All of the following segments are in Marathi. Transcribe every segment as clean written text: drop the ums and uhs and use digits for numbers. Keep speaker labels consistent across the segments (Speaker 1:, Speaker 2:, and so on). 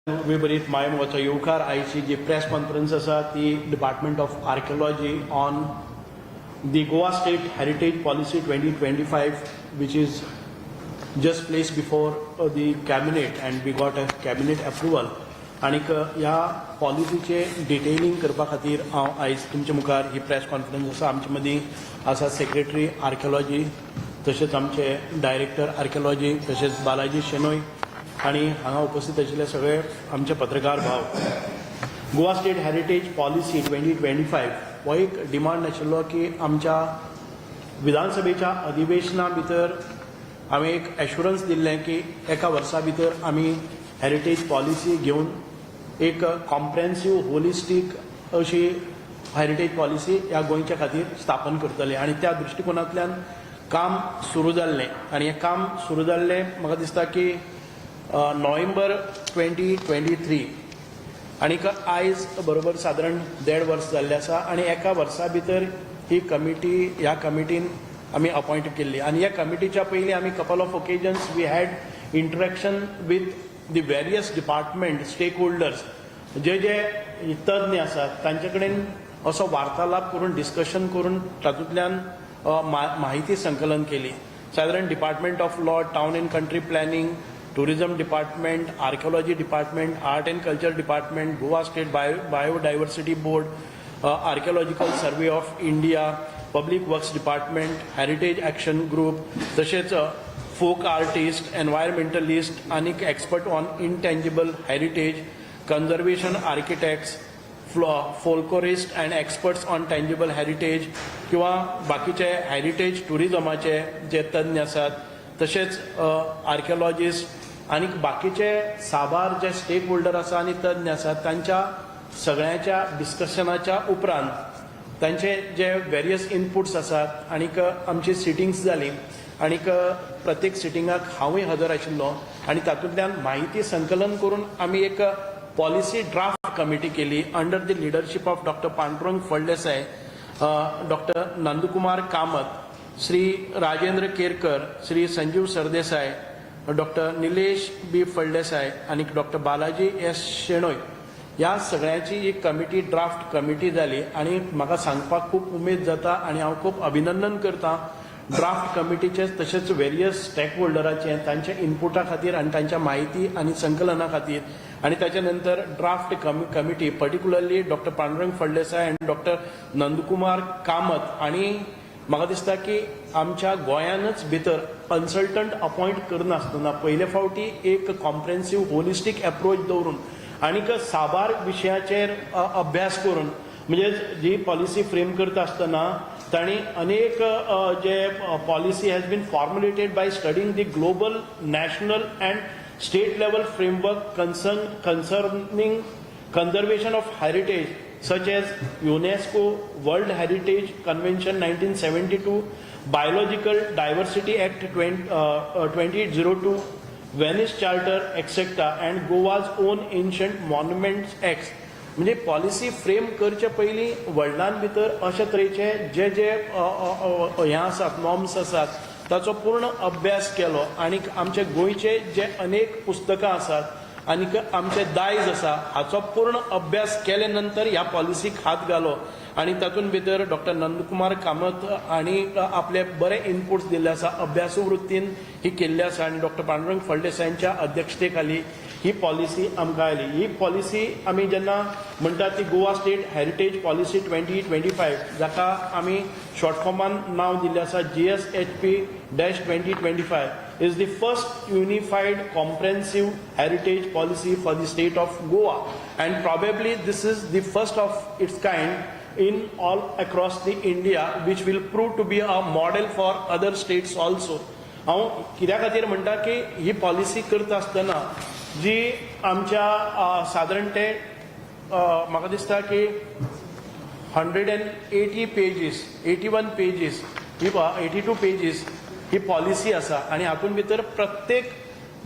Speaker 1: विपरीत मायम वचो येवकार आयची जी प्रेस कॉन्फरन्स आसा ती department of archaeology on the Goa state heritage policy 2025 which is just placed before the cabinet and we got a cabinet approval. आनीक ह्या पॉलिसीचे डिटेलिंग करपा खातीर हांव आयज तुमचे मुखार ही प्रेस कॉन्फरन्स आसा. आमचे मदीं आसा सेक्रेटरी आर्किओलॉजी, तशेंच आमचे डायरेक्टर आर्किओलॉजी, तशेंच बालाजी शेनोय आणि हांगा उपस्थित आशिल्ले सगळे आमचे पत्रकार भाव. गोवा स्टेट हेरिटेज पॉलिसी 2025 हो एक डिमांड आशिल्लो की आमच्या विधानसभेच्या अधिवेशना भितर आमी एक एश्युरन्स दिल्लें की एका वर्सा भितर आमी हेरिटेज पॉलिसी घेवन एक कॉम्प्रेहेन्सीव होलिस्टीक अशी हेरिटेज पॉलिसी ह्या गोंयच्या खातीर स्थापन करतले आणि त्या दृश्टिकोनांतल्यान काम सुरू जाल्लें. आणि हें काम सुरू जाल्लें म्हाका दिसता की नोव्हेंबर 2023 आनीक आयज बरोबर सादारण 1.5 वर्स जाल्लें आसा. आणि एका वर्सा भितर ही कमिटी ह्या कमिटीन आमी अपॉइंट केल्ली. आणि ह्या कमिटीच्या पयलीं आमी couple of occasions we had interaction with the various department stakeholders, जे तज्ञ आसात तांचे कडेन असो वार्तालाप करून डिस्कशन करून तातूंतल्यान माहिती संकलन केली. सादारण department of law, town and country planning, tourism department, archaeology department, art and culture department, Goa state biodiversity board, archaeological survey of India, public works department, heritage action group, तशेंच फोक आर्टिस्ट, एनवायरमेंटलिस्ट आनीक expert on intangible heritage, conservation architects, folklorist and experts on tangible heritage किंवा बाकीचे हेरिटेज टुरिझमाचे जे तज्ञ आसात, तशेंच आर्किओलॉजिस्ट आनीक बाकीचे साबार जे स्टेक होल्डर आसा आनी तज्ञ आसात तांच्या सगळ्यांच्या डिस्कशनाच्या उपरांत तांचे जे वेरियस इनपुट्स आसात आनीक आमची सिटिंग्स जाली. आनीक प्रत्येक सिटिंगाक हांवूय हजर आशिल्लो आणि तातूंतल्यान माहिती संकलन करून आमी एक पॉलिसी ड्राफ्ट कमिटी केली under the leadership of doctor Pandurang Phaldesai, doctor Nandkumar Kamat, Shri Rajendra Kerkar, Shri Sanjeev Sardesai, doctor Nilesh B Phaldesai आणि डॉक्टर बालाजी एस शेणोय. ह्या सगळ्यांची एक कमिटी ड्राफ्ट कमिटी जाली आणि म्हाका सांगपाक खूब उमेद जाता आणि हांव खूब अभिनंदन करता ड्राफ्ट कमिटीचे तशेंच वेरियस स्टेक होल्डरांचे तांच्या इनपुटा खातीर आणि तांच्या माहिती आणि संकलना खातीर. आणि त्याच्या नंतर draft committee particularly doctor Pandurang Phaldesai आणि डॉक्टर नंदकुमार कामत आणि म्हाका दिसता की आमच्या गोंयानच भितर कन्सल्टंट अपॉइंट करनासतना पयले फावटी एक कॉम्प्रेहेन्सीव होलिस्टीक एप्रोच दवरून आनीक साबार विशयाचेर अभ्यास करून म्हणजे जी पॉलिसी फ्रेम करता आसतना तांणी अनेक जे policy has been formulated by studying the global, national and state level framework concerning conservation of heritage such as UNESCO World Heritage Convention 1972, Biological Diversity Act 2002, Venice Charter etc. and Goa's own Ancient Monuments Act. म्हणजे पॉलिसी फ्रेम करचे पयलीं वर्ल्डान भितर अशे तरेचे जे हें आसात नॉर्म्स आसात ताचो पूर्ण अभ्यास केलो. आनीक आमचे गोंयचे जे अनेक पुस्तकां आसात आनीक आमचे दायज आसा हाचो पूर्ण अभ्यास केले नंतर ह्या पॉलिसीक हात घालो. आणि तातूंत भितर डॉक्टर नंदकुमार कामत आणि आपले बरे इनपुट्स दिल्ले आसा, अभ्यासू वृत्तीन ही केल्ली आसा आणि डॉक्टर पांडुरंग फळदेसायांच्या अध्यक्षते खाली ही पॉलिसी आमकां आयली. ही पॉलिसी आमी जेन्ना म्हणटात ती गोवा स्टेट हेरिटेज पॉलिसी 2025 जाका आमी शॉर्ट फॉर्मान नांव दिल्लें आसा GSHP-2025 is the first unified comprehensive heritage policy for the state of Goa and probably this is the first of its kind in all across the India which will prove to be a model for other states also. हांव कित्या खातीर म्हणटा की ही पॉलिसी करता आसतना जी आमच्या सादारण ते म्हाका दिसता की 180 पेजीस 81 पेजीस 82 पेजीस ही पॉलिसी आसा आणि हातूंत भितर प्रत्येक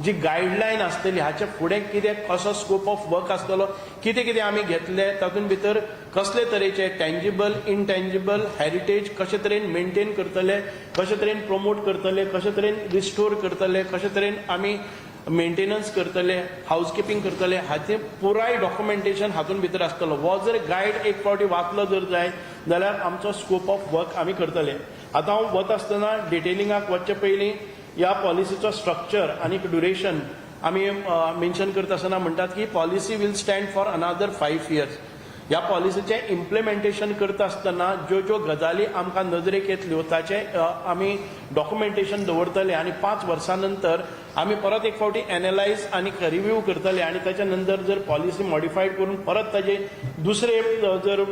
Speaker 1: जी गायडलायन आसतली हाचे फुडें कितें कसो स्कोप ऑफ वर्क आसतलो, कितें कितें आमी घेतले तातूंत भितर कसले तरेचे टेंजिबल इनटेंजिबल हेरिटेज कशे तरेन मेंटेन करतले, कशे तरेन प्रमोट करतले, कशे तरेन रिस्टोर करतले, कशे तरेन आमी मेंटेनन्स करतले, हाऊसकीपिंग करतले, हाचे पुराय डॉक्युमेंटेशन हातून भितर आसतलो. हो जर गायड एक फावटी वाचलो जर जाय जाल्यार आमचो स्कोप ऑफ वर्क आमी करतले. आतां हांव वता आसतना डिटेलिंगाक वचचे पयलीं ह्या पॉलिसीचो स्ट्रक्चर आनी ड्युरेशन आमी मेन्शन करता आसतना म्हणटात की policy will stand for another 5 years. ह्या पॉलिसीचें इम्प्लिमेंटेशन करता आसतना ज्यो ज्यो गजाली आमकां नदरेक येतल्यो ताचें आमी डॉक्युमेंटेशन दवरतले आनी 5 वर्सां नंतर आमी परत एक फावटी एनालायज आनी रिव्यू करतले आनी ताच्या नंतर जर पॉलिसी मॉडिफायड करून परत ताजे दुसरे जर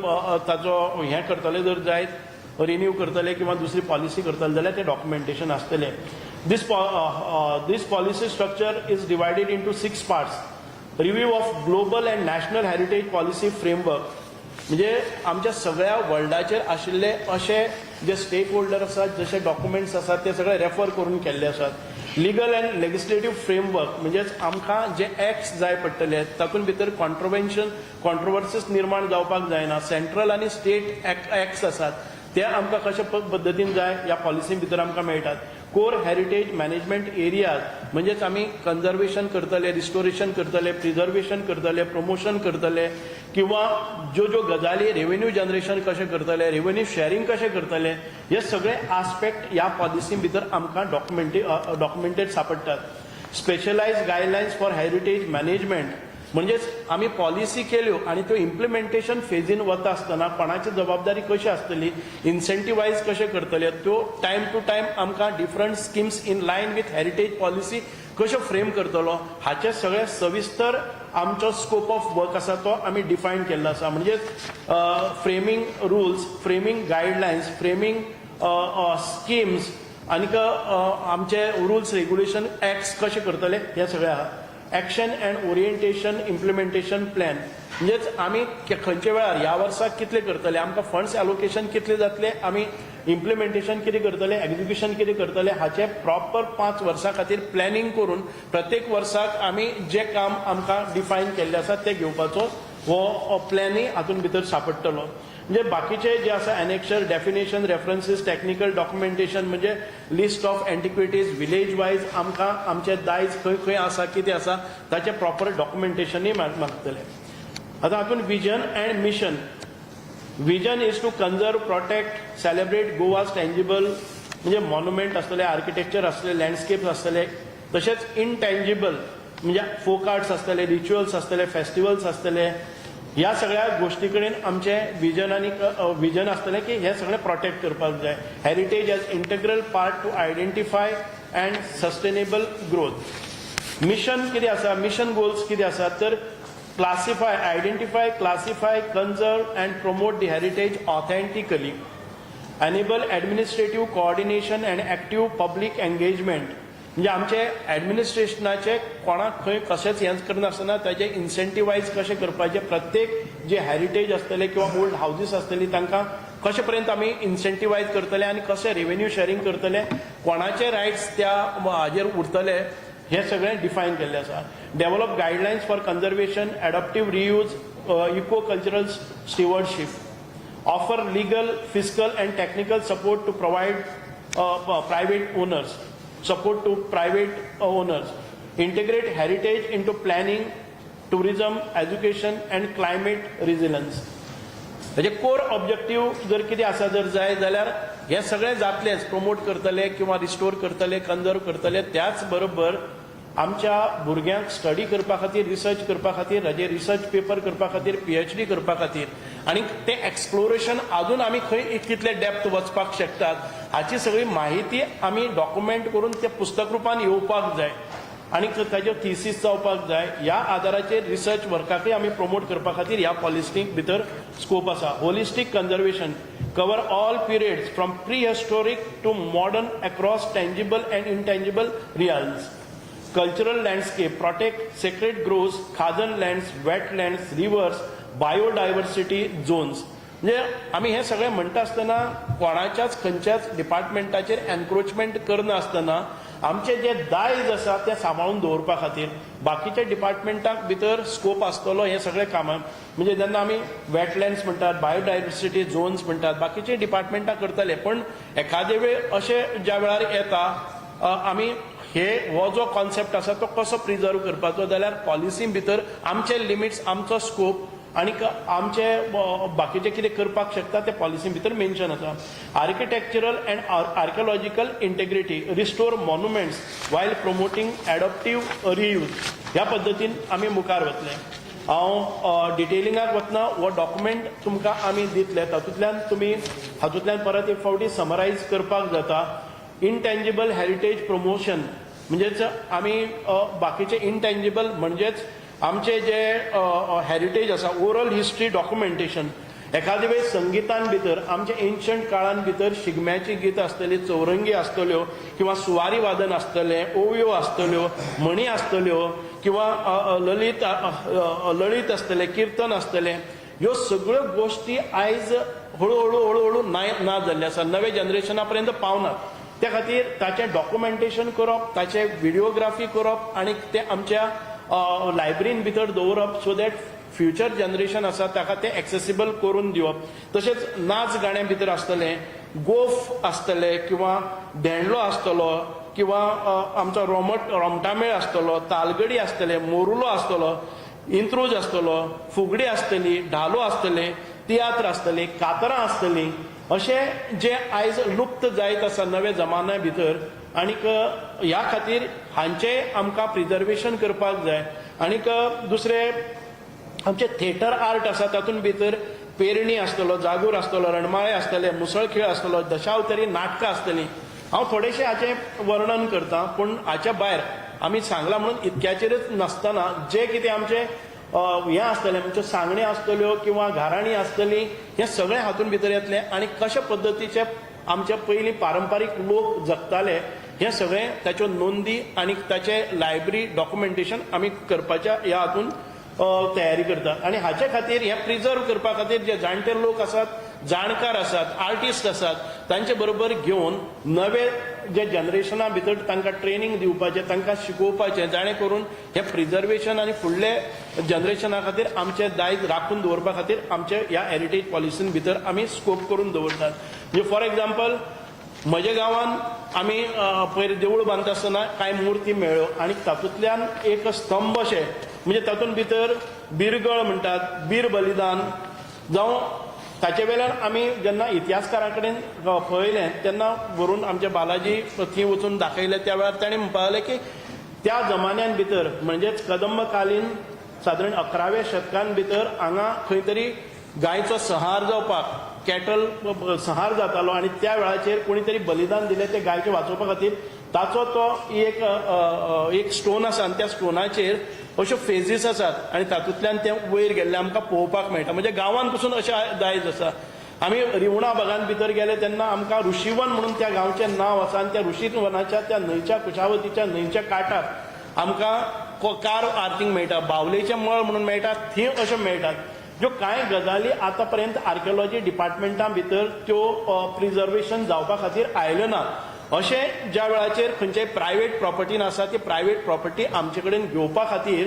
Speaker 1: ताचो हें करतले जर जायत रिन्यू करतले किंवा दुसरी पॉलिसी करतले जाल्यार तें डॉक्युमेंटेशन आसतलें. This policy structure is divided into 6 parts. Review of global and national heritage policy framework. म्हणजे आमच्या सगळ्या वर्ल्डाचेर आशिल्ले अशे जे स्टेक होल्डर आसात, जसे डॉक्युमेंट्स आसात ते सगळे रेफर करून केल्ले आसात. लिगल अँड लेजिस्लेटिव्ह फ्रेमवर्क म्हणजेच आमकां जे एक्ट्स जाय पडटले तातूंत भितर कॉन्ट्रोवर्सीस निर्माण जावपाक जायना. सेंट्रल आनी स्टेट एक्ट्स आसात ते आमकां कशा पद्दतीन जाय ह्या पॉलिसी भितर आमकां मेळटात. कोर हेरिटेज मॅनेजमेंट एरियाज म्हणजेच आमी कन्जर्वेशन करतले, रिस्टोरेशन करतले, प्रिजर्वेशन करतले, प्रमोशन करतले किंवा ज्यो ज्यो गजाली रेव्हेन्यू जनरेशन कशें करतले, रेव्हेन्यू शेअरिंग कशें करतले, हे सगळे आस्पेक्ट ह्या पॉलिसी भितर आमकां डॉक्युमेंटेड सापडटात. Specialised guidelines for heritage management म्हणजेच आमी पॉलिसी केल्यो आनी त्यो इम्प्लिमेंटेशन फेजीन वता आसतना कोणाची जबाबदारी कशी आसतली, इन्सेंटिवायज कशें करतले, त्यो टायम टू टायम आमकां different schemes in line with heritage policy कशो फ्रेम करतलो हाचे सगळे सविस्तर आमचो स्कोप ऑफ वर्क आसा तो आमी डिफायन केल्लो आसा. म्हणजे framing rules, framing guidelines, framing schemes आनीक आमचे रुल्स रेग्युलेशन एक्ट्स कशे करतले हे सगळे आहा. Action and orientation implementation plan म्हणजेच आमी खंयच्या वेळार ह्या वर्साक कितले करतले, आमकां फंड्स एलोकेशन कितले जातले, आमी इम्प्लिमेंटेशन कितें करतले, एक्झिक्युशन कितें करतले हाचे प्रॉपर 5 वर्सां खातीर प्लॅनिंग करून प्रत्येक वर्साक आमी जे काम आमकां डिफायन केल्ले आसा ते घेवपाचो हो प्लॅनूय हातून भितर सापडटलो. म्हणजे बाकीचे जे आसा annexure, definition, references, technical documentation म्हणजे list of antiquities village wise आमकां आमचे दायज खंय खंय आसा कितें आसा ताचे प्रॉपर डॉक्युमेंटेशनूय मागतले. आतां हातून vision and mission. Vision is to conserve, protect, celebrate Goa's tangible म्हणजे मॉन्युमेंट आसतले, आर्किटेक्चर आसतले, लँडस्केप्स आसतले, तशेंच इनटेंजिबल म्हणजे फोक आर्ट्स आसतले, रिच्युअल्स आसतले, फेस्टिवल्स आसतले, ह्या सगळ्या गोष्टी कडेन आमचे विजन आसतलें की हे सगळें प्रोटेक्ट करपाक जाय. Heritage as integral part to identify and sustainable growth. Mission कितें आसा, मिशन गोल्स कितें आसा तर identify, classify, conserve and promote the heritage authentically. Enable administrative coordination and active public engagement म्हणजे आमचे ॲडमिनिस्ट्रेशनाचे कोणाक खंय कशेंच हें करनासतना ताचे इन्सेंटिवायज कशें करपाचें, प्रत्येक जे हेरिटेज आसतले किंवा ओल्ड हावजीस आसतली तांकां कशे पर्यंत आमी इन्सेंटिवायज करतले आनी कशें रेव्हेन्यू शेअरिंग करतले, कोणाचे रायट्स त्या हाजेर उरतले हे सगळें डिफायन केल्लें आसा. Develop guidelines for conservation, adaptive reuse, eco cultural stewardship. Offer legal, fiscal and technical support to provide private owners. Support to private owners. Integrate heritage into planning, tourism, education and climate resilience. म्हणजे कोर ऑब्जेक्टिव्ह जर कितें आसा जर जाय जाल्यार हे सगळे जातलेच, प्रमोट करतले किंवा रिस्टोर करतले, कन्जर्व करतले, त्याच बरोबर आमच्या भुरग्यांक स्टडी करपा खातीर, रिसर्च करपा खातीर, हाजे रिसर्च पेपर करपा खातीर, PhD करपा खातीर आनी ते एक्सप्लोरेशन अजून आमी खंय कितले डेप्थ वचपाक शकतात हाची सगळी माहिती आमी डॉक्युमेंट करून ते पुस्तक रुपान येवपाक जाय आनी ताच्यो थिसीस जावपाक जाय. ह्या आदाराचेर रिसर्च वर्काकय आमी प्रमोट करपा खातीर ह्या पॉलिसी भितर स्कोप आसा. होलिस्टीक conservation cover all periods from prehistoric to modern across tangible and intangible realms. Cultural landscape, protect sacred groves, khadan lands, wetlands, rivers, biodiversity zones. म्हणजे आम्ही हे सगळे म्हणटा आसतना कोणाच्याच खंयच्याच डिपार्टमेंटाचेर एनक्रोचमेंट करना आसतना आमचे जे दायज आसा ते सांबाळून दवरपा खातीर बाकीच्या डिपार्टमेंटाक भितर स्कोप आसतलो हे सगळे कामां. म्हणजे जेन्ना आमी वेटलँड्स म्हणटात, बायोडायवर्सिटी झोन्स म्हणटात, बाकीचे डिपार्टमेंटां करतले, पण एखादे वेळ अशे ज्या वेळार येता आमी हो जो कॉन्सेप्ट आसा तो कसो प्रिजर्व करपाचो जाल्यार पॉलिसी भितर आमचे लिमिट्स आमचो स्कोप आणि आमचे बाकीचे कितें करपाक शकता ते पॉलिसी भितर मेन्शन आसा. Architectural and archaeological integrity restore monuments while promoting adaptive reuse ह्या पद्दतीन आमी मुखार वतले. हांव डिटेलिंगाक वतना हो डॉक्युमेंट तुमकां आमी दितले तातूंतल्यान तुमी हातूंतल्यान परत एक फावटी समरायज करपाक जाता. इनटेंजिबल हेरिटेज प्रमोशन म्हणजेच आमी बाकीचे इनटेंजिबल म्हणजेच आमचे जे हेरिटेज आसा ओरल हिस्ट्री डॉक्युमेंटेशन एखादे वेळेस संगीतान भितर आमचे एन्शंट काळान भितर शिगम्याची गीत आसतली चौरंगी आसतल्यो किंवा सुवारी वादन आसतलें ओवयो आसतल्यो म्हणी आसतल्यो किंवा लळीत आसतलें कीर्तन आसतलें ह्यो सगळ्यो गोश्टी आयज हळू ना जाल्ले आसा नवे जनरेशना पर्यंत पावनात. त्या खातीर ताचें डॉक्युमेंटेशन करप ताचें व्हिडिओग्राफी करप आनी ते आमच्या लायब्ररीन भितर दवरप सो दॅट फ्युचर जनरेशन आसा ताका ते एक्सेसिबल करून दिवप. तशेंच नाच गाण्या भितर आसतलें गोफ आसतले किंवा धेंडलो आसतलो किंवा आमचो रोमटामेळ आसतलो तालगडी आसतले मोरुलो आसतलो इंत्रूज आसतलो फुगडी आसतली धालो आसतले तियात्र आसतली कातरां आसतलीं अशें जे आयज लुप्त जायत आसा नवे जमान्या भितर आनीक ह्या खातीर हांचे आमकां प्रिजर्वेशन करपाक जाय. आनीक दुसरें आमचे थिएटर आर्ट आसा तातूंत भितर पेरणी आसतलो जागोर आसतलो रणमाळे आसतले मुसळ खेळ आसतलो दशावतरी नाटकां आसतलीं. हांव थोडेशें हाचें वर्णन करतां पूण हाच्या भायर आमी सांगलां म्हणून इतक्याचेरच नासतना जे कितें आमचें हें आसतलें म्हणजे सांगणे आसतल्यो किंवा घाराणी आसतलीं हें सगळें हातूंत भितर येतलें आनी कशा पद्दतीचे आमचे पयलीं पारंपारीक लोक जगताले हें सगळें ताच्यो नोंदी आनी ताचें लायब्ररी डॉक्युमेंटेशन आमी करपाच्या ह्या हातूंत तयारी करतात. आनी हाचे खातीर हें प्रिजर्व करपा खातीर जे जाणटे लोक आसात जाणकार आसात आर्टिस्ट आसात तांचे बरोबर घेवन नवे जे जनरेशना भितर तांकां ट्रेनिंग दिवपाचें तांकां शिकोवपाचें जाणें करून हें प्रिजर्वेशन आनी फुडले जनरेशना खातीर आमचें दायज राखून दवरपा खातीर आमचे ह्या हेरिटेज पॉलिसीन भितर आमी स्कोप करून दवरतात. म्हणजे फॉर एग्जाम्पल म्हज्या गांवांत आमी पयर देवूळ बांदता आसतना कांय मुर्ती मेळ्ळ्यो आनी तातूंतल्यान एक स्तंभ अशें म्हणजे तातूंत भितर बिरगळ म्हणटात बीर बलिदान जावं ताचे वेल्यान आमी जेन्ना इतिहासकारा कडेन पळयलें तेन्ना व्हरून आमचे बालाजी थंय वचून दाखयलें त्या वेळार ताणें म्हणपाक लागलें की त्या जमान्यान भितर म्हणजेच कदंब कालीन सादारण 11व्या शतकान भितर हांगा खंय तरी गायचो संहार जावपाक कॅटल संहार जातालो आनी त्या वेळाचेर कोणी तरी बलिदान दिलें ते गायचे वाचोवपा खातीर ताचो तो एक स्टोन आसा आनी त्या स्टोनाचेर अश्यो फेजीस आसात आनी तातूंतल्यान ते वयर गेल्ले आमकां पळोवपाक मेळटा. म्हणजे गांवांत पसून अशें दायज आसा. आमी रिवणा भागांत भितर गेले तेन्ना आमकां ऋषीवन म्हणून त्या गांवचें नांव आसा आनी त्या ऋषीवनाच्या त्या न्हंयच्या कुशावतीच्या न्हंयच्या कांठार आमकां कार आरतींक मेळटा बावलेचें मळ म्हणून मेळटा थंय अश्यो मेळटात. ज्यो कांय गजाली आतां पर्यंत आर्किओलॉजी डिपार्टमेंटा भितर त्यो प्रिजर्वेशन जावपा खातीर आयल्यो ना. अशें ज्या वेळाचेर खंयचेय प्रायवेट प्रॉपर्टीन आसा ती प्रायवेट प्रॉपर्टी आमचे कडेन घेवपा खातीर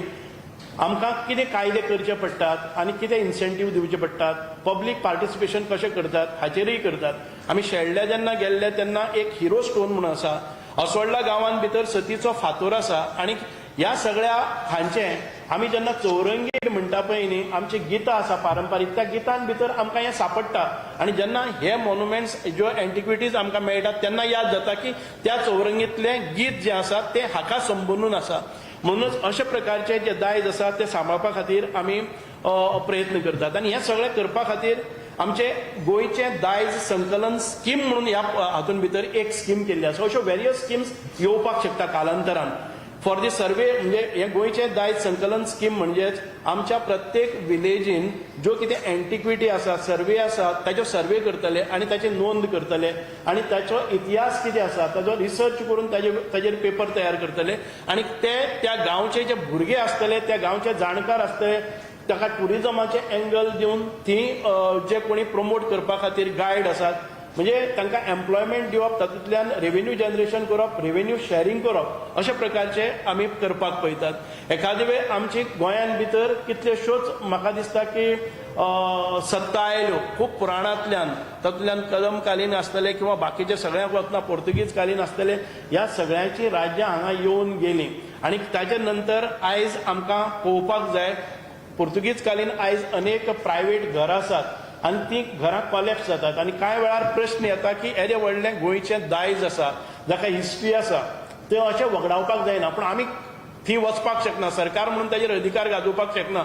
Speaker 1: आमकां कितें कायदे करचे पडटात आनी कितें इन्सेंटीव दिवचे पडटात पब्लीक पार्टिसिपेशन कशें करतात हाचेरय करतात. आमी शेळड्या जेन्ना गेल्ले तेन्ना एक हिरो स्टोन म्हणून आसा असोळडा गांवांत भितर सतीचो फातर आसा आनी ह्या सगळ्या हांचें आमी जेन्ना चौरंगी म्हणटा पळय न्ही आमची गितां आसा पारंपारीक त्या गितां भितर आमकां हें सापडटा आनी जेन्ना हे मॉन्युमेंट्स ज्यो एंटिक्विटीज आमकां मेळटात तेन्ना याद जाता की त्या चौरंगीतलें गीत जें आसा तें हाका संबंदून आसा. म्हणूनच अशे प्रकारचे जे दायज आसा ते सांबाळपा खातीर आमी प्रयत्न करतात. आनी हें सगळें करपा खातीर आमचे गोंयचे दायज संकलन स्कीम म्हणून ह्या हातूंत भितर एक स्कीम केल्ली आसा. अश्यो वेरियस स्किम्स येवपाक शकता कालांतरान. फॉर दी सर्वे म्हणजे हे गोंयचे दायज संकलन स्कीम म्हणजेच आमच्या प्रत्येक विलेजीन ज्यो कितें एंटिक्विटी आसा सर्वे आसा ताचो सर्वे करतले आनी ताची नोंद करतले आनी ताचो इतिहास कितें आसा ताचो रिसर्च करून ताचेर पेपर तयार करतले आनी ते त्या गांवचे जे भुरगे आसतले त्या गांवचे जाणकार आसतले ताका टुरिजमाचे एंगल दिवन थंय जे कोणी प्रमोट करपा खातीर गायड आसात म्हणजे तांकां एम्प्लॉयमेंट दिवप, तातूंतल्यान रेव्हेन्यू जनरेशन करप, रेव्हेन्यू शेअरिंग करप, अशा प्रकारचे आमी करपाक पळयतात. एखादे वेळ आमची गोंयान भितर कितल्योश्योच म्हाका दिसता की सत्ता आयल्यो खूब पुराणांतल्यान, तातूंतल्यान कदमकालीन आसतले किंवा बाकीचे सगळ्यांक वचना पोर्तुगीज कालीन आसतले, ह्या सगळ्यांची राज्यां हांगा येवन गेलीं. आनी ताचे नंतर आयज आमकां पळोवपाक जाय पोर्तुगीज कालीन आयज अनेक प्रायव्हेट घरां आसात आनी ती घरां कॉलेप्स जातात. आनी कांय वेळार प्रश्न येता की येदे व्हडलें गोंयचें दायज आसा, जाका हिस्ट्री आसा, तें अशें वगडावपाक जायना. पूण आमी थी वचपाक शकना, सरकार म्हणून ताजेर अधिकार गाजोवपाक शकना.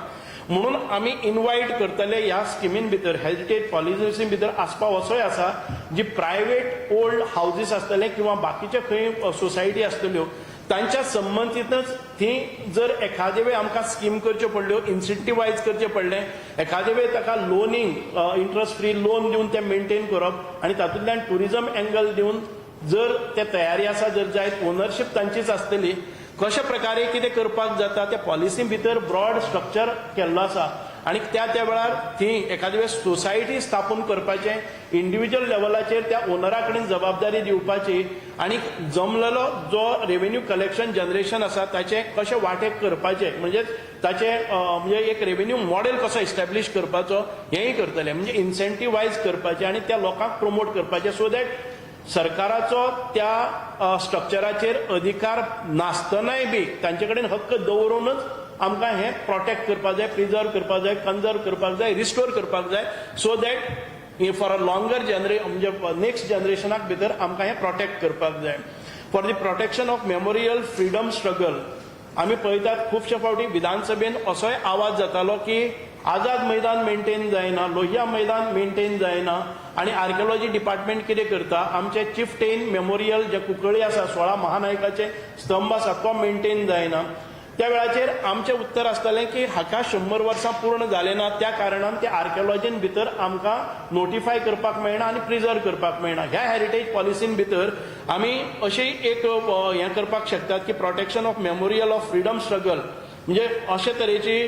Speaker 1: म्हणून आमी इन्वायट करतले ह्या स्किमीन भितर, हेरिटेज पॉलिसी भितर आसपाव असोय आसा जी प्रायव्हेट ओल्ड हाऊजीस आसतले किंवा बाकीचे खंय सोसायटी आसतल्यो, तांच्या संबंधितच थी जर एखादे वेळ आमकां स्कीम करच्यो पडल्यो, इन्सेंटिवायज करचें पडलें, एखादे वेळ ताका लोनिंग इंट्रस्ट फ्री लोन दिवन तें मेंटेन करप आनी तातूंतल्यान टुरिजम एंगल दिवन जर ते तयारी आसा, जर जायत ओनरशीप तांचीच आसतली, कशा प्रकारे कितें करपाक जाता त्या पॉलिसी भितर ब्रॉड स्ट्रक्चर केल्लो आसा. आनी त्या वेळार थी एखादे वेळ सोसायटी स्थापन करपाचें, इंडिव्हिज्युअल लेवलाचेर त्या ओनरा कडेन जबाबदारी दिवपाची आनी जमलेलो जो रेव्हेन्यू कलेक्शन जनरेशन आसा ताचे कशें वांटेक करपाचे, म्हणजे ताचे म्हणजे एक रेव्हेन्यू मॉडेल कसो इस्टॅब्लिश करपाचो हेंय करतले. म्हणजे इन्सेंटिवायज करपाचें आनी त्या लोकांक प्रमोट करपाचें, सो दॅट सरकाराचो त्या स्ट्रक्चराचेर अधिकार नासतनाय बी तांचे कडेन हक्क दवरूनच आमकां हें प्रोटेक्ट करपाक जाय, प्रिजर्व करपाक जाय, कन्जर्व करपाक जाय, रिस्टोर करपाक जाय, so that for a longer म्हणजे नेक्स्ट जनरेशनाक भितर आमकां हें प्रोटेक्ट करपाक जाय. For the protection of memorial freedom struggle आमी पळयतात खुबशे फावटी विधानसभेन असोय आवाज जातालो की आझाद मैदान मेंटेन जायना, लोहिया मैदान मेंटेन जायना, आनी आर्किओलॉजी डिपार्टमेंट कितें करता, आमचे चिफ्टेन मेमोरियल जे कुंकळी आसा, 16 महानायकाचे स्तंभ आसा, तो मेंटेन जायना. त्या वेळाचेर आमचें उत्तर आसतालें की हाका 100 वर्सां पूर्ण जालें ना, त्या कारणान त्या आर्किओलॉजीन भितर आमकां नोटिफाय करपाक मेळना आनी प्रिजर्व करपाक मेळना. ह्या हेरिटेज पॉलिसीन भितर आमी अशें एक हें करपाक शकतात की protection of memorial of freedom struggle, म्हणजे अशे तरेची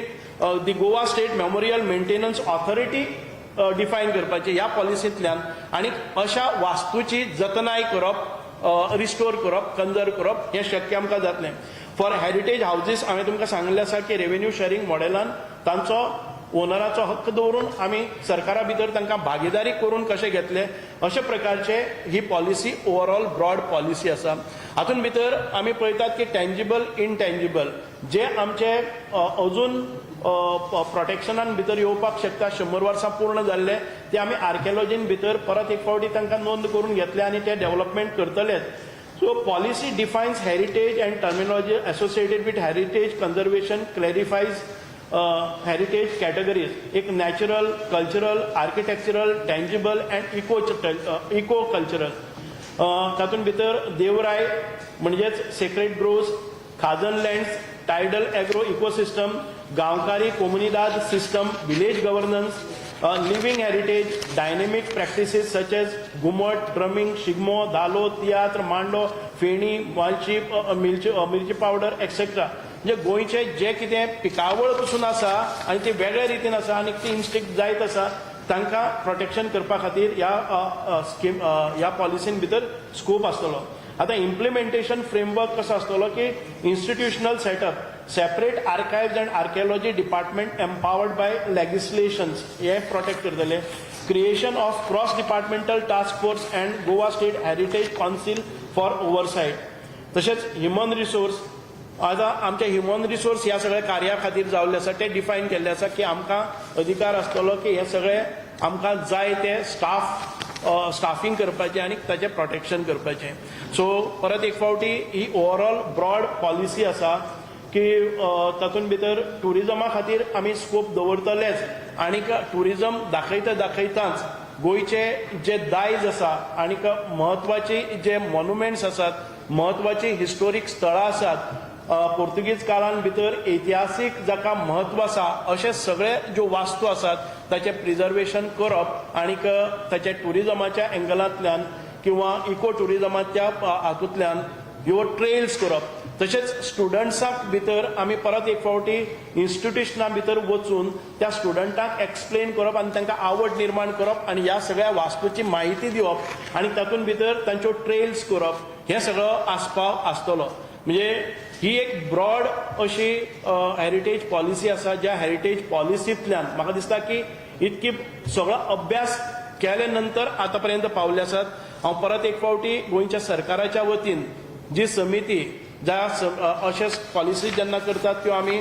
Speaker 1: the Goa state memorial maintenance authority define करपाची ह्या पॉलिसींतल्यान, आनी अशा वास्तूची जतनाय करप, रिस्टोर करप, कन्जर्व करप हें शक्य आमकां जातलें. फॉर हेरिटेज हाऊजीस हांवें तुमकां सांगिल्लें आसा की रेव्हेन्यू शेअरिंग मॉडेलान तांचो ओनराचो हक्क दवरून आमी सरकारा भितर तांकां भागीदारी करून कशें घेतले, अशा प्रकारचे ही पॉलिसी ओवरऑल ब्रॉड पॉलिसी आसा. हातूंत भितर आमी पळयतात की टँजिबल इनटँजिबल जे आमचे अजून प्रोटेक्शनान भितर येवपाक शकता, 100 वर्सां पूर्ण जाल्ले, ते आमी आर्किओलॉजीन भितर परत एक फावटी तांकां नोंद करून घेतले आनी ते development करतलेच. So policy defines heritage and terminology associated with heritage conservation, clarifies heritage categories. एक natural, cultural, architectural, tangible and eco-cultural. तातूंत भितर देवराय म्हणजेच sacred groves, khazan lands, tidal agro ecosystem, gaonkari कोमुनिदाद system, village governance, living heritage, dynamic practices such as ghumat, drumming, Shigmo, Dhalo, tiatr, मांडो, फेणी, वालचीप, मिरची पावडर एक्सेट्रा. म्हणजे गोंयचे जे कितें पिकावळ पसून आसा आनी ते वेगळ्या रितीन आसा आनी ती इन्स्टिक्ट जायत आसा, तांकां प्रोटेक्शन करपा खातीर ह्या पॉलिसीन भितर स्कोप आसतलो. आतां इम्प्लिमेंटेशन फ्रेमवर्क कसो आसतलो की institutional setup, separate archives and archaeology department empowered by legislations हे प्रोटेक्ट करतले. Creation of cross departmental task force and Goa state heritage council for oversight. तशेंच ह्युमन रिसोर्स, आतां आमचे ह्युमन रिसोर्स ह्या सगळ्या कार्या खातीर जाल्ले आसा, ते डिफायन केल्ले आसा की आमकां अधिकार आसतलो की हे सगळे आमकां जाय ते स्टाफिंग करपाचें आनी ताचें प्रोटेक्शन करपाचें. सो परत एक फावटी ही ओवरऑल ब्रॉड पॉलिसी आसा की तातूंत भितर टुरिजमा खातीर आमी स्कोप दवरतलेच, आनीक टुरिजम दाखयताच गोंयचे जे दायज आसा आनीक म्हत्वाची जे मॉन्युमेंट्स आसात, महत्वाची हिस्टोरीक स्थळां आसात, पोर्तुगीज काळान भितर ऐतिहासीक जाका म्हत्व आसा अशे सगळे ज्यो वास्तू आसात ताचें प्रिजर्वेशन करप आनीक ताचे टुरिजमाच्या एंगलांतल्यान किंवा इको टुरिजमाच्या हातूंतल्यान ह्यो ट्रेल्स करप. तशेंच स्टुडंट्साक भितर आमी परत एक फावटी इन्स्टिट्युशना भितर वचून त्या स्टुडंटाक एक्सप्लेन करप आनी तांकां आवड निर्माण करप आनी ह्या सगळ्या वास्तूची म्हायती दिवप आनी तातूंत भितर तांच्यो ट्रेल्स करप हे सगळो आस्पाव आसतलो. म्हणजे ही एक ब्रॉड अशी हेरिटेज पॉलिसी आसा, ज्या हेरिटेज पॉलिसींतल्यान म्हाका दिसता की इतकी सगळो अभ्यास केले नंतर आतां पर्यंत पावले आसात. हांव परत एक फावटी गोंयच्या सरकाराच्या वतीन जी समिती ज्या अशेच पॉलिसी जेन्ना करतात त्यो आमी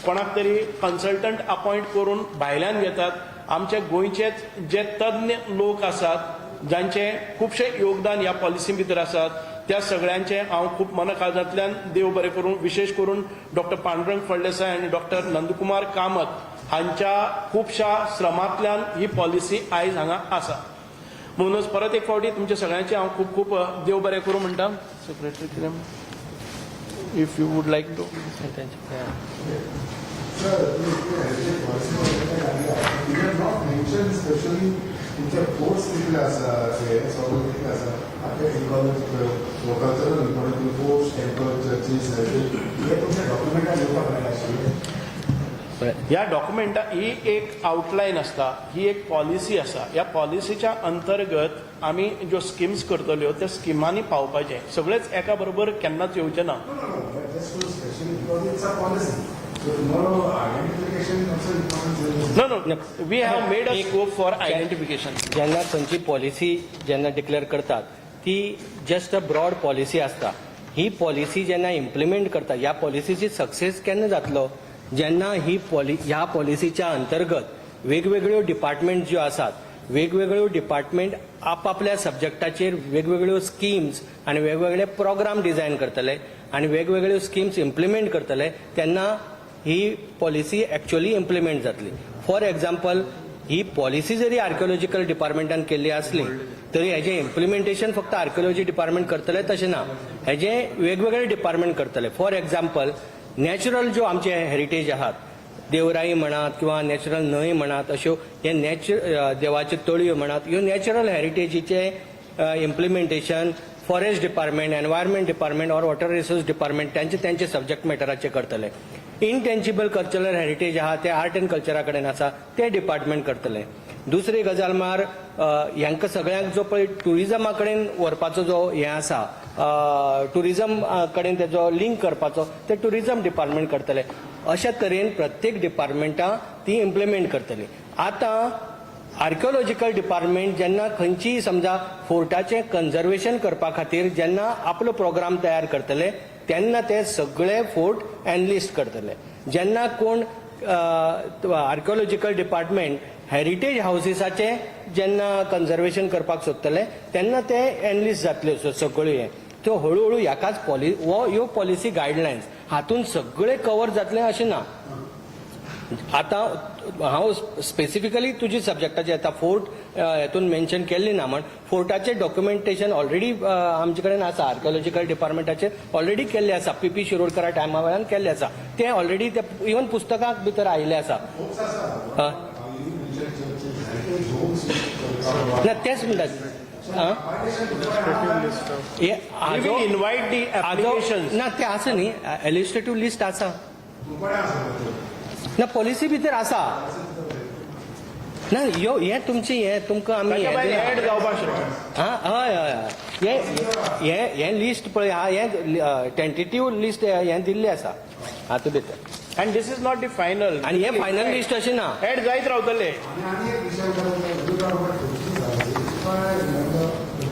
Speaker 1: कोणाक तरी कन्सल्टंट अपॉइंट करून भायल्यान घेतात. आमचे गोंयचेच जे तज्ञ लोक आसात जांचे खुबशे योगदान ह्या पॉलिसी भितर आसात, त्या सगळ्यांचे हांव खूब मनकाळजांतल्यान देव बरें करूं. विशेष करून डॉक्टर पांडुरंग फळदेसाय आनी डॉक्टर नंदकुमार कामत हांच्या खुबशा श्रमांतल्यान ही पॉलिसी आयज हांगा आसा. म्हणूनच परत एक फावटी तुमच्या सगळ्यांचे हांव खूब खूब देव बरें करूं म्हणटा. सेक्रेटरी कितें if you would like to
Speaker 2: तुमच्या कोर्स कितले आसा हे सगळे कितले आसा आतां local cultural important course temple churches हे तुमच्या डॉक्युमेंटान येवपाक जाय आशिल्ले.
Speaker 1: ह्या डॉक्युमेंटा ही एक आउटलायन आसता, ही एक पॉलिसी आसा. ह्या पॉलिसीच्या अंतर्गत आमी ज्यो स्किम्स करतल्यो त्या स्किमांनी पावपाचें. सगळेच एका बरोबर केन्नाच येवचें ना. No, no. We have made a scope for identification.
Speaker 3: जेन्ना खंयची पॉलिसी जेन्ना डिक्लेअर करतात ती जस्ट अ ब्रॉड पॉलिसी आसता. ही पॉलिसी जेन्ना इम्प्लिमेंट करता, ह्या पॉलिसीची सक्सेस केन्ना जातलो जेन्ना ह्या पॉलिसीच्या अंतर्गत वेगवेगळ्यो डिपार्टमेंट ज्यो आसात, वेगवेगळ्यो डिपार्टमेंट आपापल्या सब्जेक्टाचेर वेगवेगळ्यो स्किम्स आनी वेगवेगळे प्रोग्राम डिझायन करतले आनी वेगवेगळ्यो स्किम्स इम्प्लिमेंट करतले तेन्ना ही पॉलिसी एक्चुअली इम्प्लिमेंट जातली. फॉर एक्झाम्पल, ही पॉलिसी जरी आर्किओलॉजिकल डिपार्टमेंटान केल्ली असली तरी हेजें इम्प्लिमेंटेशन फक्त आर्किओलॉजी डिपार्टमेंट करतले तशें ना, हेजें वेगवेगळे डिपार्टमेंट करतले. फॉर एक्झाम्पल, नॅचरल ज्यो आमचे हेरिटेज आहात, देवराई म्हणात किंवा नॅचरल न्हंय म्हणात, अश्यो हे देवाच्यो तळयो म्हणात, ह्यो नॅचरल हेरिटेजीचे implementation forest department, environment department और वॉटर रिसोर्स डिपार्टमेंट त्यांचे सब्जेक्ट मॅटराचे करतले. इनटेंजिबल कल्चरल हेरिटेज आहा ते आर्ट एंड कल्चरा कडेन आसा ते डिपार्टमेंट करतले. दुसरी गजाल म्हळ्यार ह्यांका सगळ्यांक जो पळय टुरिजमा कडेन व्हरपाचो जो हे आसा, टुरिजम कडेन तेजो लिंक करपाचो ते टुरिजम डिपार्टमेंट करतले. अशा तरेन प्रत्येक डिपार्टमेंटा ती इम्प्लिमेंट करतली. आतां आर्किओलॉजिकल डिपार्टमेंट जेन्ना खंयचीय समजा फोर्टाचें कन्झर्वेशन करपा खातीर जेन्ना आपलो प्रोग्राम तयार करतले तेन्ना ते सगळे फोर्ट एनलिस्ट करतले. जेन्ना कोण आर्किओलॉजिकल डिपार्टमेंट हेरिटेज हाऊसेसाचे जेन्ना कन्झर्वेशन करपाक सोदतले तेन्ना ते एनलिस्ट जातले सगळ्यो. हे त्यो हळूहळू ह्याकाच ह्यो पॉलिसी गायडलायन्स हातून सगळे कवर जातले अशें ना. आतां हांव स्पेसिफिकली तुजी सब्जेक्टाचेर येता. फोर्ट हेतून मेन्शन केल्ली ना म्हण फोर्टाचें डॉक्युमेंटेशन ऑलरेडी आमचे कडेन आसा. आर्किओलॉजिकल डिपार्टमेंटाचेर ऑलरेडी केल्लें आसा. पी शिरोडकरा टायमा वेळान केल्लें आसा. तें ऑलरेडी ते इवन पुस्तकांक भितर आयिल्लें आसा. ना तेच म्हणटात ना ते आसा न्ही, एलिस्ट्रेटिव्ह लिस्ट आसा ना, पॉलिसी भितर आसा ना. हे तुमचे हे तुमकां आमी
Speaker 1: एड जावपाक शकता.
Speaker 3: हय हय हे लिस्ट पळय हा, हे टेंटेटिव्ह लिस्ट हे दिल्लें आसा हातूंत भितर.
Speaker 1: And this is not the final.
Speaker 3: आनी हे फायनल लिस्ट अशें ना,
Speaker 1: एड जायत रावतले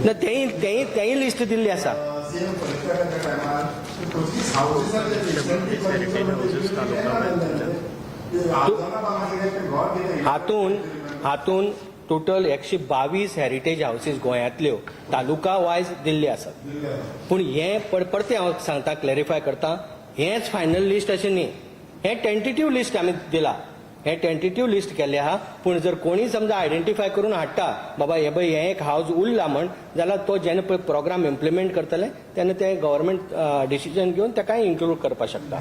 Speaker 3: ना. तेय लिस्ट दिल्ली आसा. हातून टोटल 122 हेरिटेज हाऊसेस गोंयांतल्यो तालुका वायज दिल्ले आसात. पूण हे परते हांव सांगता, क्लॅरिफाय करता, हेच फायनल लिस्ट अशें न्ही. हे टेंटेटिव्ह लिस्ट आमी दिला. हे टेंटेटिव्ह लिस्ट केल्ले आहा. पूण जर कोणी समजा आयडेंटिफाय करून हाडटा बाबा हे पळय हे एक हाऊस उरला म्हण, जाल्यार तो जेन्ना पळय प्रोग्राम इम्प्लिमेंट करतले तेन्ना ते गव्हर्मेंट डिसिजन घेवन ताकाय इन्क्लूड करपाक शकता.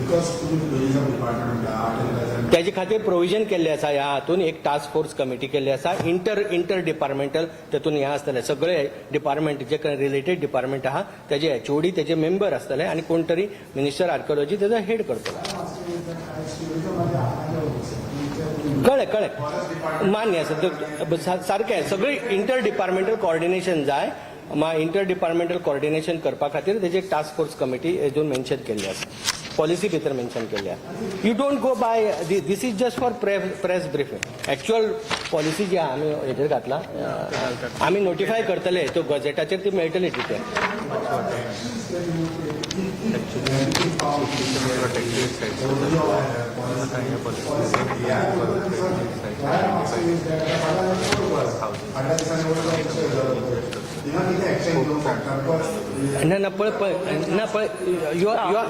Speaker 2: बिकॉज तुम्ही tourism department art and culture
Speaker 3: त्याचे खातीर प्रोविजन केल्ले आसा. ह्या हातून एक टास्क फोर्स कमिटी केल्ली आसा. इंटर डिपार्टमेंटल तातून हे आसतले सगळे डिपार्टमेंट जे रिलेटेड डिपार्टमेंट आहा त्याचे HOD त्याचे मेंबर आसतले आनी कोण तरी मिनिस्टर आर्किओलॉजी तेजो हेड करतलो. कळ्ळें मान्य आसा सारकें. सगळी इंटर डिपार्टमेंटल कोऑर्डिनेशन जाय. इंटर डिपार्टमेंटल कोऑर्डिनेशन करपा खातीर तेजी एक टास्क फोर्स कमिटी हेतून मेन्शन केल्ली आसा. पॉलिसी भितर मेन्शन केल्ली आसा. You don't go by this is just for press briefing. Actual policy जी आहा आमी हेजेर घातला आमी नोटिफाय करतले तो गजेटाचेर ती मेळटली तिथे.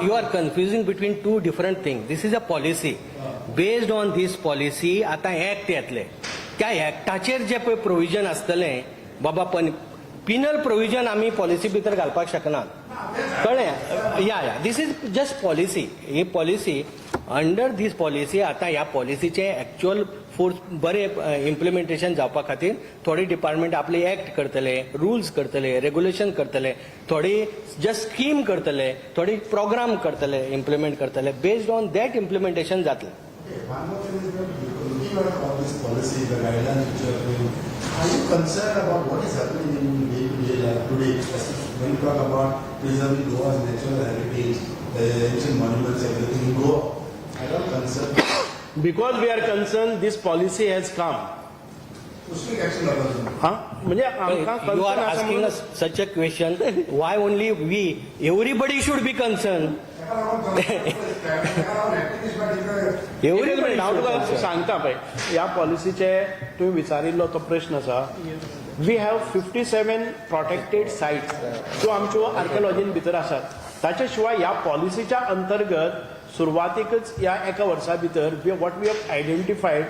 Speaker 3: You are confusing between two different things. This is a policy. Based on this policy, आता ऍक्ट येतले. त्या ऍक्टाचेर जे पळय प्रोविजन आसतले बाबा पिनल प्रोविजन आमी पॉलिसी भितर घालपाक शकना. कळ्ळें? Yeah this is just policy. ही पॉलिसी अंडर दीस पॉलिसी आता ह्या पॉलिसीचे एक्च्युअल फोर्स बरे इम्प्लिमेंटेशन जावपा खातीर थोडे डिपार्टमेंट आपले ऍक्ट करतले, रुल्स करतले, रेग्युलेशन करतले, थोडी जस्ट स्कीम करतले, थोडी प्रोग्राम करतले, इम्प्लिमेंट करतले. बेस्ड ऑन दॅट इम्प्लिमेंटेशन जातलें.
Speaker 2: policy, the guidelines which are doing, are you concerned about what is happening in day-to-day life today, especially when you talk about preserving Goa's natural heritage, the ancient monuments, everything in Goa? I am concerned.
Speaker 1: Because we are concerned, this policy has come.
Speaker 2: Specific action about
Speaker 1: हा म्हणजे आमकां
Speaker 3: You are
Speaker 1: concern आसा
Speaker 3: asking
Speaker 1: म्हणून-
Speaker 3: us such a question. Why only we? Everybody should be concerned. Everybody
Speaker 1: हांव
Speaker 3: should be
Speaker 1: तुका
Speaker 3: concerned.
Speaker 1: सांगता पळय ह्या पॉलिसीचे तुवें विचारिल्लो तो प्रश्न आसा. वी हॅव 57 प्रोटेक्टेड सायट्स ज्यो आमच्यो आर्किओलॉजीन भितर आसात. ताचे शिवाय ह्या पॉलिसीच्या अंतर्गत सुरवातीकच ह्या एका वर्सा भितर what we have identified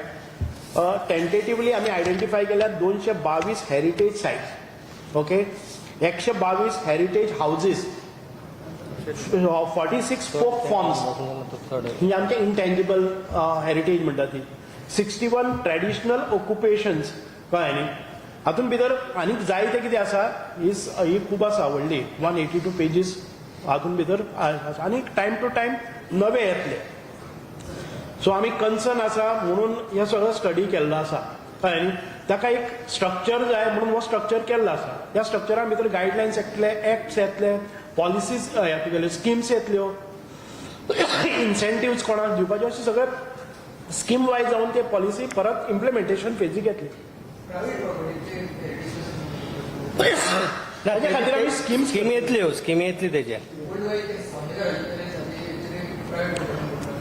Speaker 1: tentatively आमी आयडेंटिफाय केल्यात 222 heritage sites. Okay, 122 heritage houses, 46 folk forms ही आमचे इंटेंजिबल हेरिटेज म्हणटा ती, 61 ट्रेडिशनल ऑक्युपेशन्स. कळ्ळें न्ही? हातूंत भितर आनीक जायते कितें आसा, ही खूब आसा व्हडली 182 पेजीस हातूंत भितर आसा आनी टायम टू टायम नवे येतले. सो आमी कन्सर्न आसा म्हणून हे सगळो स्टडी केल्लो आसा. कळ्ळें न्ही? ताका एक स्ट्रक्चर जाय म्हणून हो स्ट्रक्चर केल्लो आसा. त्या स्ट्रक्चरा भितर गायडलायन्स येतले, एक्ट्स येतले, पॉलिसीज तुगेल्यो स्किम्स येतल्यो, इन्सेंटिव्स कोणाक दिवपाच्यो, अशें सगळे स्कीम वायज जावन ते पॉलिसी परत इम्प्लिमेंटेशन फेजीक येतली. ताचे खातीर आमी
Speaker 3: स्कीम येतली तेजे.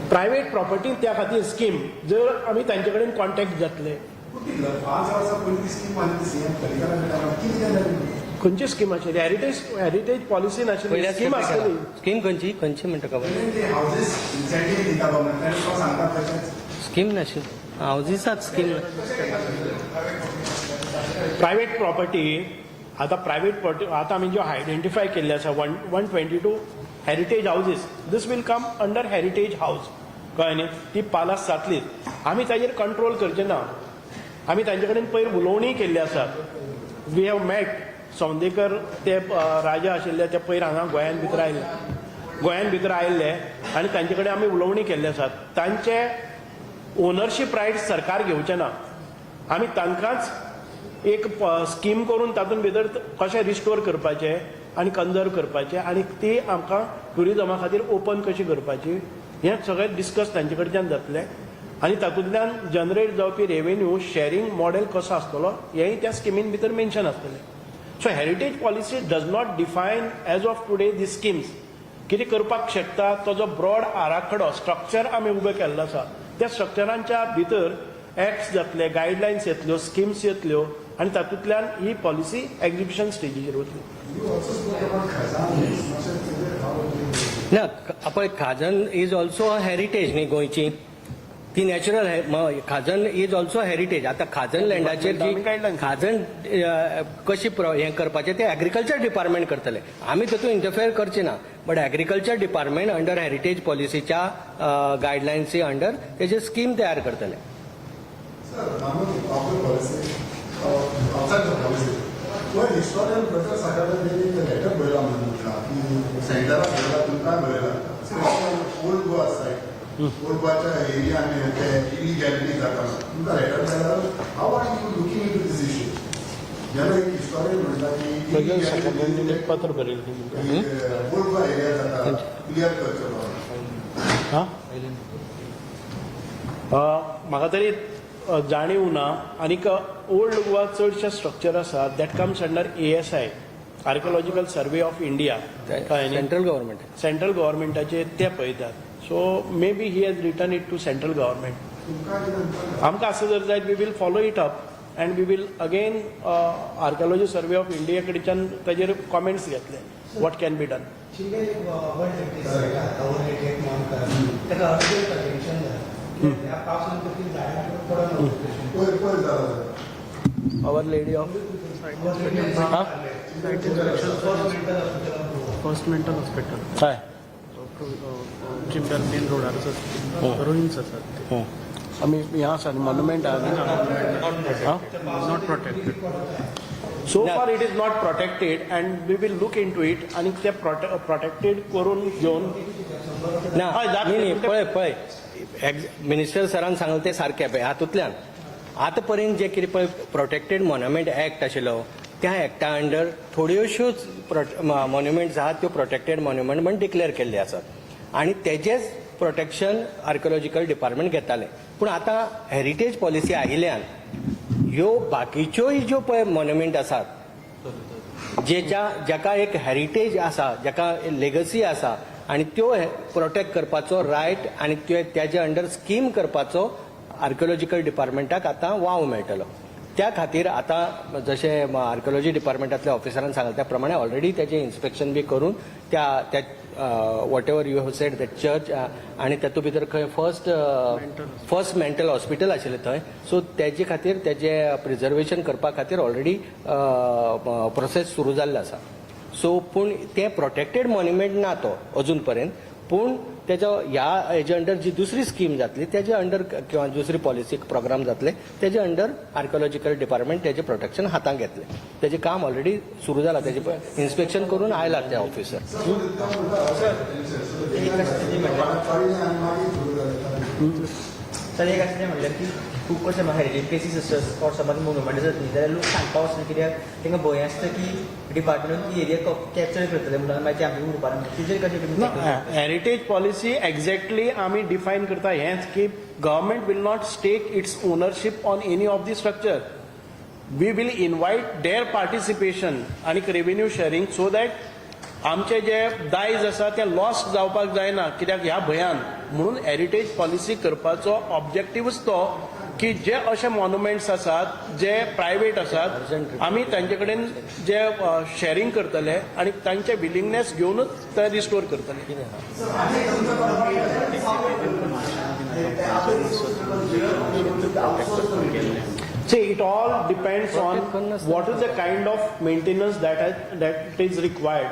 Speaker 1: प्रायवेट प्रॉपर्टी त्या खातीर स्कीम जर आमी तांचे कडेन कॉन्टॅक्ट जातले.
Speaker 2: 5 वर्सां पयलीं ती स्कीम आनी ती सीएम कलिकाला कितें जालें?
Speaker 1: खंयची स्कीम आशिल्ली? हेरिटेज पॉलिसी नाशिल्ली, स्कीम आसतली.
Speaker 3: स्कीम खंयची म्हणटा खबर?
Speaker 2: ते हाऊसेस इन्सेंटिव्ह दिता गव्हर्नमेंट तो सांगता तशेंच
Speaker 3: स्कीम नाशिल्ली. हाऊजीसात स्कीम.
Speaker 1: प्रायवेट प्रॉपर्टी आता आता आमी ज्यो आयडेंटिफाय केल्ले आसा 122 heritage houses, this will come under heritage house. कळ्ळें न्ही? ती पालास जातलीच. आमी ताजेर कंट्रोल करचे ना. आमी तांचे कडेन पयर उलोवणी केल्ली आसात. वी हॅव मेट सौंदेकर ते राजा आशिल्ले ते पयर हांगा गोंयान भितर आयिल्ले आनी तांचे कडेन आमी उलोवणी केल्ली आसात. तांचे ओनरशीप रायट्स सरकार घेवचे ना. आमी तांकांच एक स्कीम करून तातूंत भितर कशें रिस्टोर करपाचें आनी कन्जर्व करपाचें आनी ती आमकां टुरिजमा खातीर ओपन कशी करपाची हें सगळें डिस्कस तांचे कडच्यान जातलें. आनी तातूंतल्यान जनरेट जावपी रेवेन्यू शेअरिंग मॉडेल कसो आसतलो हेंय त्या स्किमीन भितर मेन्शन आसतलें. So heritage policy does not define as of today the schemes. कितें करपाक शकता तो जो ब्रॉड आराखडो स्ट्रक्चर आमी उबे केल्लो आसा त्या स्ट्रक्चरांच्या भितर एक्ट्स जातले, गायडलायन्स येतल्यो, स्किम्स येतल्यो आनी तातूंतल्यान ही पॉलिसी एग्जिक्युशन स्टेजीचेर वतली.
Speaker 3: ना पळय खाजन इज ऑल्सो अ हेरिटेज न्ही गोंयची. ती नॅचरल आहे. खाजन इज ऑल्सो हेरिटेज. आता खाजन लँडाचेर जी खाजन कशी हें करपाचें ते एग्रीकल्चर डिपार्टमेंट करतले. आमी तातूंत इंटरफेअर करचे ना. But agriculture department under heritage पॉलिसीच्या गायडलायन्सी अंडर तेजे स्कीम तयार करतले.
Speaker 2: हिस्टोरियन प्रचार साकारल्यान लेटर बरयला म्हणून म्हटला की सेंटराक बरयला तुमकां बरयला special old Goa side old गोवाच्या एरियान ते इलिगॅलिटी जाता तुमकां लेटर बरयला how are you looking into this issue जेन्ना एक हिस्टोरियन म्हणटा की
Speaker 1: पत्र बरयलें
Speaker 2: ओल्ड गोवा एरिया जाता क्लियर करचो
Speaker 1: म्हाका तरी जाणीव ना. आनीक ओल्ड गोवा चडशे स्ट्रक्चर आसा that comes under ASI archaeological survey of India.
Speaker 3: Central government
Speaker 1: central गव्हर्नमेंटाचे ते पळयतात. So may be he has return it to central government. आमकां असं जर जायत we will follow it up and we will again archaeology survey of India कडच्यान ताजेर कॉमेंट्स घेतले what can be done. Our Lady of
Speaker 4: first mental hospital
Speaker 1: काय
Speaker 4: चिंबल मेन रोडार रुईन्स आसात
Speaker 1: आमी हें आसा मॉन्युमेंट आहा
Speaker 4: not protected.
Speaker 1: So far it is not protected and we will look into it आणि ते प्रोटेक्टेड करून घेवन
Speaker 3: ना न्ही पळय मिनिस्टर सरान सांगलें ते सारकें पळय. हातूंतल्यान आतां पर्यंत जे कितें पळय प्रोटेक्टेड मॉन्युमेंट एक्ट आशिल्लो त्या एक्टा अंडर थोड्योश्योच मॉन्युमेंट्स आहात त्यो प्रोटेक्टेड मॉन्युमेंट म्हणून डिक्लेअर केल्ले आसात आनी तेजेच प्रोटेक्शन आर्किओलॉजिकल डिपार्टमेंट घेताले. पूण आतां हेरिटेज पॉलिसी आयिल्ल्यान ह्यो बाकीच्योय ज्यो पळय मॉन्युमेंट आसात जाका एक हेरिटेज आसा जाका लेगसी आसा आनी त्यो प्रोटेक्ट करपाचो रायट आनी त्याचे अंडर स्कीम करपाचो आर्किओलॉजिकल डिपार्टमेंटाक आतां वाव मेळटलो. त्या खातीर आतां जशें आर्किओलॉजी डिपार्टमेंटांतल्या ऑफिसरान सांगलें त्या प्रमाणे ऑलरेडी तेजें इन्स्पेक्शन बी करून त्या what ever you have sed that church आनी तातूंत भितर खंय फर्स्ट मेंटल हॉस्पिटल आशिल्लें थंय. सो तेजे खातीर तेजें प्रिजर्वेशन करपा खातीर ऑलरेडी प्रोसेस सुरू जाल्लो आसा. सो पूण ते प्रोटेक्टेड मॉन्युमेंट ना तो अजून पर्यंत. पूण तेजो ह्या हेजे अंडर जी दुसरी स्कीम जातली तेजे अंडर किंवा दुसरी पॉलिसी प्रोग्राम जातले तेजे अंडर आर्किओलॉजिकल डिपार्टमेंट तेजे प्रोटेक्शन हातांत घेतले. तेजें काम ऑलरेडी सुरू जालां. तेजें इन्स्पेक्शन करून आयला ते ऑफिसर.
Speaker 5: तर एक अशें म्हणलें की खूब कशें हेरिटेज प्लेसीस आसता ऑर समज मोन्युमेंट जातली जाल्यार लोक सांगपा वचना कित्याक तांकां भंय आसता की डिपार्टमेंट ती एरिया कॅप्चर करतले म्हणून मागीर ते आमच्या उरपाना तेजेर कशें
Speaker 1: हेरिटेज पॉलिसी एक्झॅक्टली आमी डिफायन करता हेंच की government will not stake its ownership on any of the structure. We will invite their participation आणि रेव्हेन्यू शेअरिंग सो दॅट आमचे जे दायज आसा ते लॉस्ट जावपाक जायना कित्याक ह्या भंयान. म्हणून हेरिटेज पॉलिसी करपाचो ऑब्जेक्टिव्हच तो की जे अशे मॉन्युमेंट्स आसात जे प्रायवेट आसात आमी तांचे कडेन जे शेअरिंग करतले आणि तांचे विलिंगनेस घेवनूच ते रिस्टोर करतले. See, it all depends on what is the kind of maintenance that is required.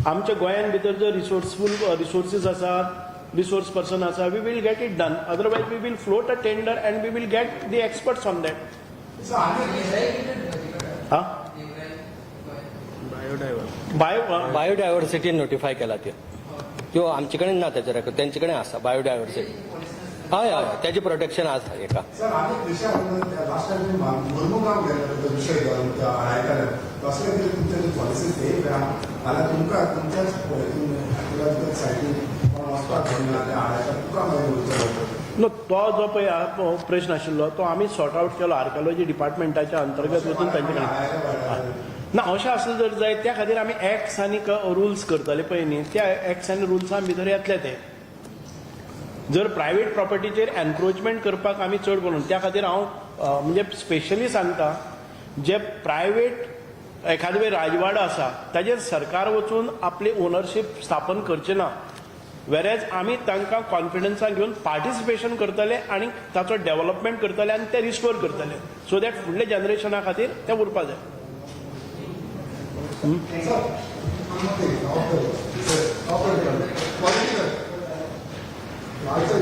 Speaker 1: आमच्या गोंयान भितर जर रिसोर्सीस आसात रिसोर्स पर्सन आसा we will get it done. Otherwise we will float a tender and we will get the experts on that.
Speaker 3: Biodiversity notify केला त्यो आमचे कडेन ना तेचे रेकॉर्ड तेंचे कडेन आसा बायोडायव्हर्सिटी. हय हय तेजे प्रोटेक्शन आसा एका.
Speaker 2: सर आनी लास्ट टाइम मुर्मुगांव गेले विषय आयकले कसले तरी तुमचे पॉलिसीज हे जाल्यार तुमकां तुमच्याच आर्किओलॉजिकल सायटीन वचपाक तुका
Speaker 1: नो तो जो पळय प्रश्न आशिल्लो तो आमी सॉर्ट आउट केलो आर्किओलॉजी डिपार्टमेंटाच्या अंतर्गत वचून तांचे कडेन. ना अशें आसलें जर जायत त्या खातीर आमी एक्ट्स आनी रुल्स करतले पळय न्ही त्या एक्ट्स आनी रुल्सां भितर येतले ते. जर प्रायवेट प्रॉपर्टीचेर एनक्रोचमेंट करपाक आमी चड करून त्या खातीर हांव म्हणजे स्पेशली सांगता जे प्रायवेट एखादे राजवाडो आसा ताजेर सरकार वचून आपली ओनरशीप स्थापन करचे ना. वेरेज आमी तांकां कॉन्फिडन्सान घेवन पार्टिसिपेशन करतले आणि ताचो डेव्हलपमेंट करतले आणि ते रिस्टोर करतले सो दॅट फुडल्या जनरेशना खातीर ते उरपा जाय.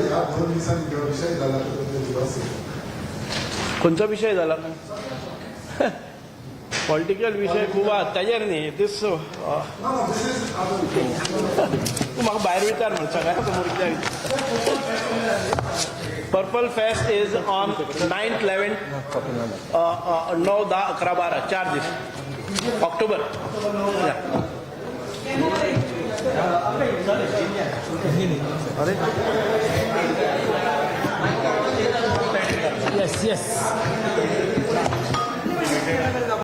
Speaker 2: ह्या 2 दिवसांनी विषय झाला दिवस
Speaker 1: खंयचो विशय जाला पॉलिटिकल विशय खूब आहात ताजेर न्ही दीस तूं म्हाका भायर विचार म्हण सगळ्या समोर विचार. Purple fest is on 9th 11th 9, 10, 11, 12 4 दीस ऑक्टोबर.
Speaker 3: Yes yes